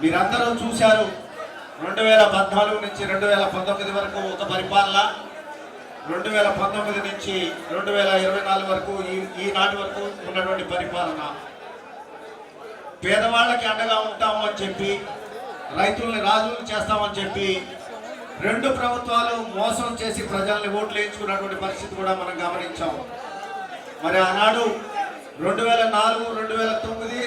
మీరందరూ చూశారు 2014 నుంచి 2019 వరకు ఒక పరిపాలన, 2019 నుంచి 2024 వరకు ఈనాటి వరకు ఉన్నటువంటి పరిపాలన. పేదవాళ్ళకి అండగా ఉంటామని చెప్పి, రైతుల్ని రాజులు చేస్తామని చెప్పి రెండు ప్రభుత్వాలు మోసం చేసి ప్రజల్ని ఓట్లు వేయించుకున్నటువంటి పరిస్థితి కూడా మనం గమనించాం. మరి ఆనాడు 2004, 2009,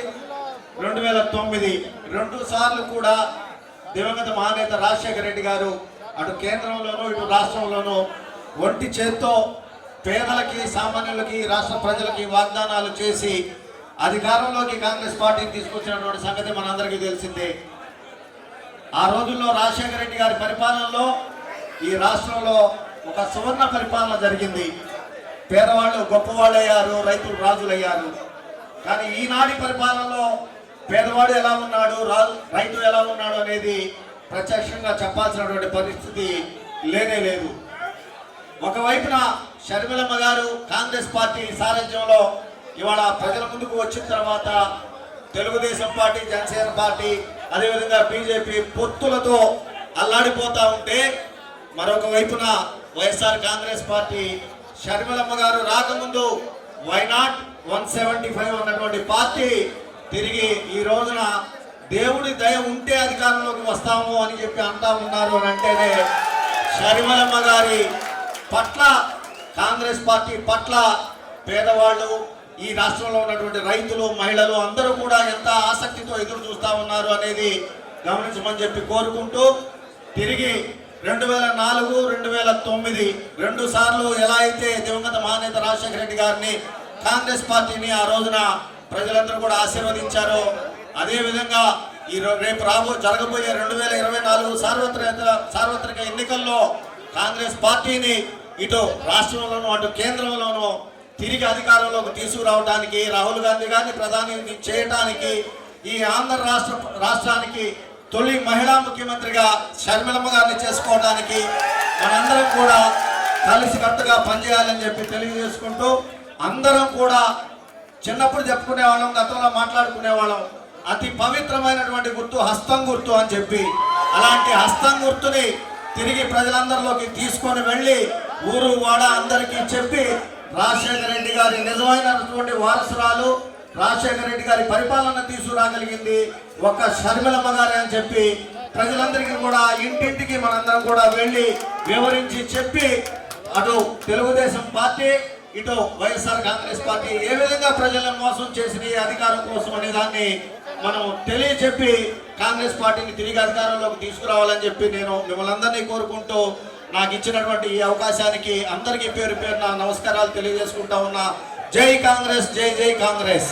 2009 రెండు సార్లు కూడా దివంగత మహానేత రాజశేఖర రెడ్డి గారు అటు కేంద్రంలోనూ ఇటు రాష్ట్రంలోనూ ఒంటి చేత్తో పేదలకి, సామాన్యులకి, రాష్ట్ర ప్రజలకి వాగ్దానాలు చేసి అధికారంలోకి కాంగ్రెస్ పార్టీని తీసుకొచ్చినటువంటి సంగతి మనందరికీ తెలిసిందే. ఆ రోజుల్లో రాజశేఖర రెడ్డి గారి పరిపాలనలో ఈ రాష్ట్రంలో ఒక సువర్ణ పరిపాలన జరిగింది. పేదవాళ్ళు గొప్పవాళ్ళయ్యారు, రైతులు రాజులయ్యారు. కానీ ఈనాటి పరిపాలనలో పేదవాడు ఎలా ఉన్నాడు, రైతు ఎలా ఉన్నాడు అనేది ప్రత్యక్షంగా చెప్పాల్సినటువంటి పరిస్థితి లేనే లేదు. ఒకవైపున షర్మిలమ్మ గారు కాంగ్రెస్ పార్టీ సారథ్యంలో ఇవాళ ప్రజల ముందుకు వచ్చిన తర్వాత తెలుగుదేశం పార్టీ, జనసేన పార్టీ, అదేవిధంగా బీజేపీ పొత్తులతో అల్లాడిపోతా ఉంటే, మరొక వైపున వైఎస్ఆర్ కాంగ్రెస్ పార్టీ షర్మిలమ్మ గారు రాకముందు వైనాట్ 175 అన్నటువంటి పార్టీ తిరిగి ఈ రోజున దేవుడి దయ ఉంటే అధికారంలోకి వస్తాము అని చెప్పి అంటా ఉన్నారు అని అంటేనే షర్మిలమ్మ గారి పట్ల, కాంగ్రెస్ పార్టీ పట్ల పేదవాళ్ళు, ఈ రాష్ట్రంలో ఉన్నటువంటి రైతులు, మహిళలు అందరూ కూడా ఎంత ఆసక్తితో ఎదురు చూస్తూ ఉన్నారు అనేది గమనించమని చెప్పి కోరుకుంటూ, తిరిగి 2004, 2009 రెండు సార్లు ఎలా అయితే దివంగత మహానేత రాజశేఖర రెడ్డి గారిని, కాంగ్రెస్ పార్టీని ఆ రోజున ప్రజలందరూ కూడా ఆశీర్వదించారో, అదేవిధంగా రేపు జరగబోయే 2024 సార్వత్రిక ఎన్నికల్లో కాంగ్రెస్ పార్టీని ఇటు రాష్ట్రంలోనూ అటు కేంద్రంలోనూ తిరిగి అధికారంలోకి తీసుకురావడానికి, రాహుల్ గాంధీ గారిని ప్రధాని చేయడానికి, ఈ ఆంధ్ర రాష్ట్రానికి తొలి మహిళా ముఖ్యమంత్రిగా షర్మిలమ్మ గారిని చేసుకోవడానికి మనందరం కూడా కలిసికట్టుగా పనిచేయాలని చెప్పి తెలియజేసుకుంటూ, అందరం కూడా చిన్నప్పుడు చెప్పుకునే వాళ్ళం, గతంలో మాట్లాడుకునే వాళ్ళం, అతి పవిత్రమైనటువంటి గుర్తు హస్తం గుర్తు అని చెప్పి, అలాంటి హస్తం గుర్తుని తిరిగి ప్రజలందరిలోకి తీసుకొని వెళ్ళి ఊరు వాడ అందరికీ చెప్పి రాజశేఖర రెడ్డి గారి నిజమైనటువంటి వారసురాలు, రాజశేఖర రెడ్డి గారి పరిపాలన తీసుకురాగలిగింది ఒక్క షర్మిలమ్మ గారే అని చెప్పి ప్రజలందరికీ కూడా ఇంటింటికి మనందరం కూడా వెళ్ళి వివరించి చెప్పి, అటు తెలుగుదేశం పార్టీ, ఇటు వైఎస్ఆర్ కాంగ్రెస్ పార్టీ ఏ విధంగా ప్రజలను మోసం చేసిన అధికారం కోసం అనే దాన్ని మనం తెలియచెప్పి కాంగ్రెస్ పార్టీని తిరిగి అధికారంలోకి తీసుకురావాలని చెప్పి నేను మిమ్మల్ని అందరినీ కోరుకుంటూ, నాకు ఇచ్చినటువంటి ఈ అవకాశానికి అందరికీ పేరు పేరున నమస్కారాలు తెలియజేసుకుంటా ఉన్నా. జై కాంగ్రెస్, జై జై కాంగ్రెస్.